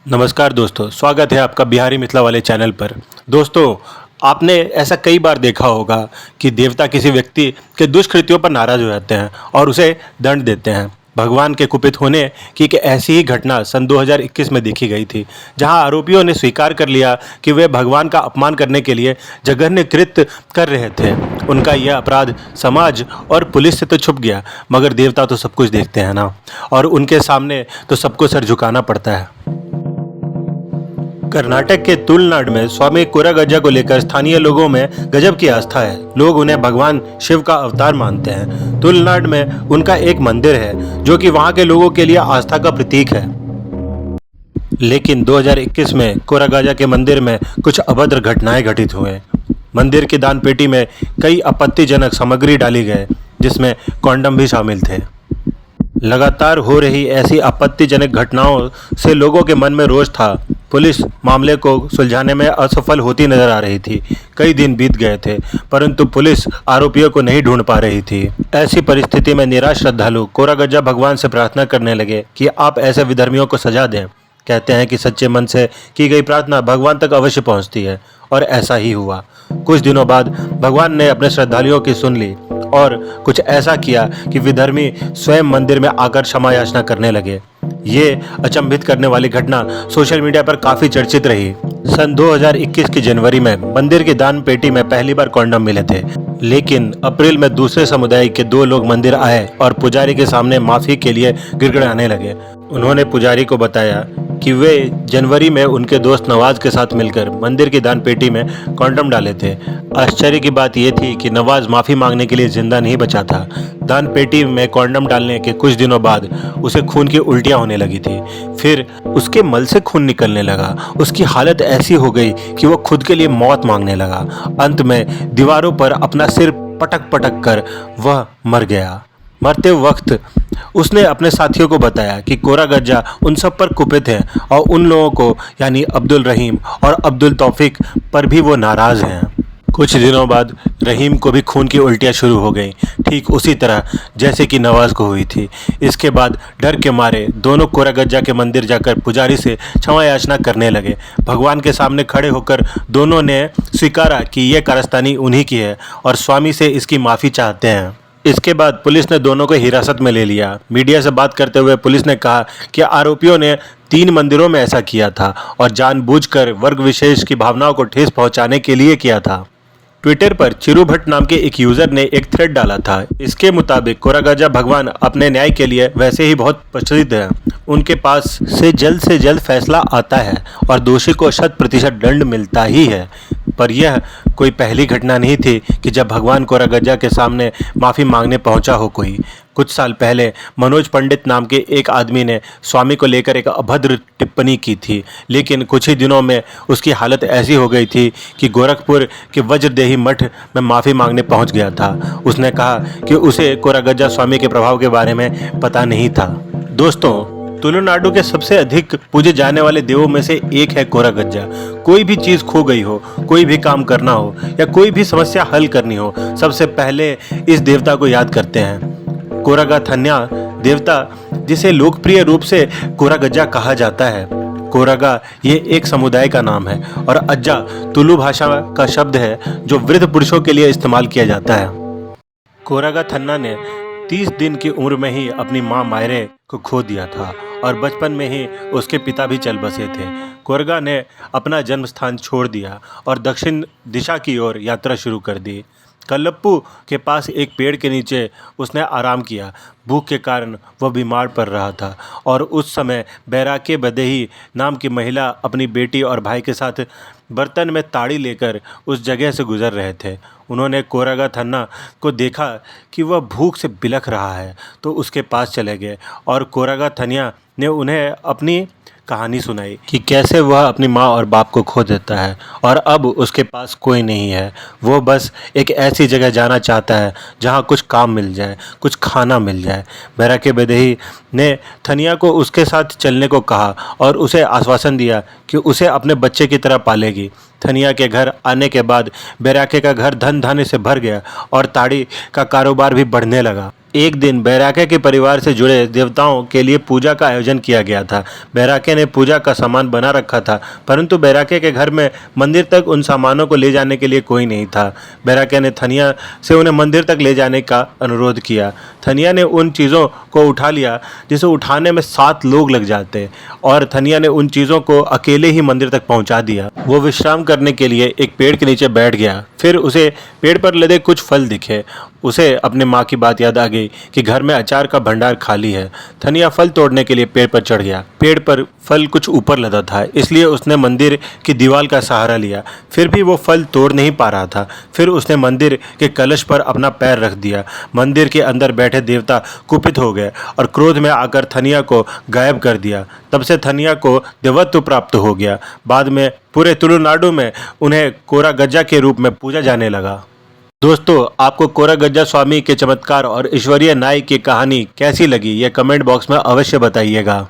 नमस्कार दोस्तों, स्वागत है आपका बिहारी मिथिला वाले चैनल पर। दोस्तों, आपने ऐसा कई बार देखा होगा कि देवता किसी व्यक्ति के दुष्कृत्यों पर नाराज हो जाते हैं और उसे दंड देते हैं। भगवान के कुपित होने की एक ऐसी ही घटना सन 2021 में देखी गई थी, जहां आरोपियों ने स्वीकार कर लिया कि वे भगवान का अपमान करने के लिए जघन्य कृत्य कर रहे थे। उनका यह अपराध समाज और पुलिस से तो छुप गया, मगर देवता तो सब कुछ देखते हैं ना, और उनके सामने तो सबको सर झुकाना पड़ता है। कर्नाटक के तुलनाड में स्वामी कोरागज्जा को लेकर स्थानीय लोगों में गजब की आस्था है। लोग उन्हें भगवान शिव का अवतार मानते हैं। तुलनाड में उनका एक मंदिर है जो कि वहां के लोगों के लिए आस्था का प्रतीक है। लेकिन 2021 में कोरागज्जा के मंदिर में कुछ अभद्र घटनाएं घटित हुए। मंदिर की दान पेटी में कई आपत्तिजनक सामग्री डाली गई, जिसमें कॉन्डम भी शामिल थे। लगातार हो रही ऐसी आपत्तिजनक घटनाओं से लोगों के मन में रोष था। पुलिस मामले को सुलझाने में असफल होती नजर आ रही थी। कई दिन बीत गए थे, परंतु पुलिस आरोपियों को नहीं ढूंढ पा रही थी। ऐसी परिस्थिति में निराश श्रद्धालु कोरागज्जा भगवान से प्रार्थना करने लगे कि आप ऐसे विधर्मियों को सजा दें। कहते हैं कि सच्चे मन से की गई प्रार्थना भगवान तक अवश्य पहुंचती है, और ऐसा ही हुआ। कुछ दिनों बाद भगवान ने अपने श्रद्धालुओं की सुन ली और कुछ ऐसा किया कि विधर्मी स्वयं मंदिर में आकर क्षमा याचना करने लगे। ये अचंभित करने वाली घटना सोशल मीडिया पर काफी चर्चित रही। सन 2021 की जनवरी में मंदिर की दान पेटी में पहली बार कॉन्डम मिले थे, लेकिन अप्रैल में दूसरे समुदाय के 2 लोग मंदिर आए और पुजारी के सामने माफी के लिए गिड़गिड़ाने लगे। उन्होंने पुजारी को बताया कि वे जनवरी में उनके दोस्त नवाज के साथ मिलकर मंदिर की दान पेटी में कॉन्डम डाले थे। आश्चर्य की बात यह थी कि नवाज माफी मांगने के लिए जिंदा नहीं बचा था। दान पेटी में कॉन्डम डालने के कुछ दिनों बाद उसे खून की उल्टियां होने लगी थी। फिर उसके मल से खून निकलने लगा। उसकी हालत ऐसी हो गई कि वो खुद के लिए मौत मांगने लगा। अंत में दीवारों पर अपना सिर पटक पटक कर वह मर गया। मरते वक्त उसने अपने साथियों को बताया कि कोरागज्जा उन सब पर कुपित है और उन लोगों को यानी अब्दुल रहीम और अब्दुल तौफीक पर भी वो नाराज हैं। कुछ दिनों बाद रहीम को भी खून की उल्टियां शुरू हो गई, ठीक उसी तरह जैसे कि नवाज को हुई थी। इसके बाद डर के मारे दोनों कोरागज्जा के मंदिर जाकर पुजारी से क्षमा याचना करने लगे। भगवान के सामने खड़े होकर दोनों ने स्वीकारा कि यह कारस्तानी उन्हीं की है और स्वामी से इसकी माफ़ी चाहते हैं। इसके बाद पुलिस ने दोनों को हिरासत में ले लिया। मीडिया से बात करते हुए पुलिस ने कहा कि आरोपियों ने 3 मंदिरों में ऐसा किया था और जानबूझकर वर्ग विशेष की भावनाओं को ठेस पहुंचाने के लिए किया था। ट्विटर पर चिरू भट्ट नाम के एक यूजर ने एक थ्रेड डाला था। इसके मुताबिक कोरागज्जा भगवान अपने न्याय के लिए वैसे ही बहुत प्रसिद्ध हैं। उनके पास से जल्द फैसला आता है और दोषी को 100% दंड मिलता ही है। पर यह कोई पहली घटना नहीं थी कि जब भगवान कोरागज्जा के सामने माफ़ी मांगने पहुंचा हो कोई। कुछ साल पहले मनोज पंडित नाम के एक आदमी ने स्वामी को लेकर एक अभद्र टिप्पणी की थी, लेकिन कुछ ही दिनों में उसकी हालत ऐसी हो गई थी कि गोरखपुर के वज्रदेही मठ में माफ़ी मांगने पहुंच गया था। उसने कहा कि उसे कोरागज्जा स्वामी के प्रभाव के बारे में पता नहीं था। दोस्तों, तुलुनाडु के सबसे अधिक पूजे जाने वाले देवों में से एक है कोरागज्जा। कोई भी चीज़ खो गई हो, कोई भी काम करना हो या कोई भी समस्या हल करनी हो, सबसे पहले इस देवता को याद करते हैं। कोरागा थन्या देवता, जिसे लोकप्रिय रूप से कोरागज्जा कहा जाता है। कोरागा ये एक समुदाय का नाम है और अज्जा तुलु भाषा का शब्द है जो वृद्ध पुरुषों के लिए इस्तेमाल किया जाता है। कोरागा थन्ना ने 30 दिन की उम्र में ही अपनी मां मायरे को खो दिया था और बचपन में ही उसके पिता भी चल बसे थे। कोरगा ने अपना जन्म स्थान छोड़ दिया और दक्षिण दिशा की ओर यात्रा शुरू कर दी। कल्लप्पू के पास एक पेड़ के नीचे उसने आराम किया। भूख के कारण वह बीमार पड़ रहा था और उस समय बैराके बदेही नाम की महिला अपनी बेटी और भाई के साथ बर्तन में ताड़ी लेकर उस जगह से गुजर रहे थे। उन्होंने कोरागा थन्ना को देखा कि वह भूख से बिलख रहा है, तो उसके पास चले गए और कोरागा थन्या ने उन्हें अपनी कहानी सुनाई कि कैसे वह अपनी माँ और बाप को खो देता है और अब उसके पास कोई नहीं है। वो बस एक ऐसी जगह जाना चाहता है जहाँ कुछ काम मिल जाए, कुछ खाना मिल जाए। बैराके बदेही ने थनिया को उसके साथ चलने को कहा और उसे आश्वासन दिया कि उसे अपने बच्चे की तरह पालेगी। थनिया के घर आने के बाद बैराके का घर धन धान्य से भर गया और ताड़ी का कारोबार भी बढ़ने लगा। एक दिन बैराके के परिवार से जुड़े देवताओं के लिए पूजा का आयोजन किया गया था। बैराके ने पूजा का सामान बना रखा था, परंतु बैराके के घर में मंदिर तक उन सामानों को ले जाने के लिए कोई नहीं था। बैराके ने थनिया से उन्हें मंदिर तक ले जाने का अनुरोध किया। थनिया ने उन चीज़ों को उठा लिया जिसे उठाने में 7 लोग लग जाते, और थनिया ने उन चीज़ों को अकेले ही मंदिर तक पहुंचा दिया। वो विश्राम करने के लिए एक पेड़ के नीचे बैठ गया। फिर उसे पेड़ पर लदे कुछ फल दिखे। उसे अपने माँ की बात याद आ गई कि घर में अचार का भंडार खाली है। थनिया फल तोड़ने के लिए पेड़ पर चढ़ गया। पेड़ पर फल कुछ ऊपर लदा था, इसलिए उसने मंदिर की दीवार का सहारा लिया। फिर भी वो फल तोड़ नहीं पा रहा था। फिर उसने मंदिर के कलश पर अपना पैर रख दिया। मंदिर के अंदर बैठे देवता कुपित हो गए और क्रोध में आकर थनिया को गायब कर दिया। तब से थनिया को देवत्व प्राप्त हो गया। बाद में पूरे तुलुनाडु में उन्हें कोरा गज्जा के रूप में पूजा जाने लगा। दोस्तों, आपको कोरा गज्जा स्वामी के चमत्कार और ईश्वरीय न्याय की कहानी कैसी लगी, ये कमेंट बॉक्स में अवश्य बताइएगा।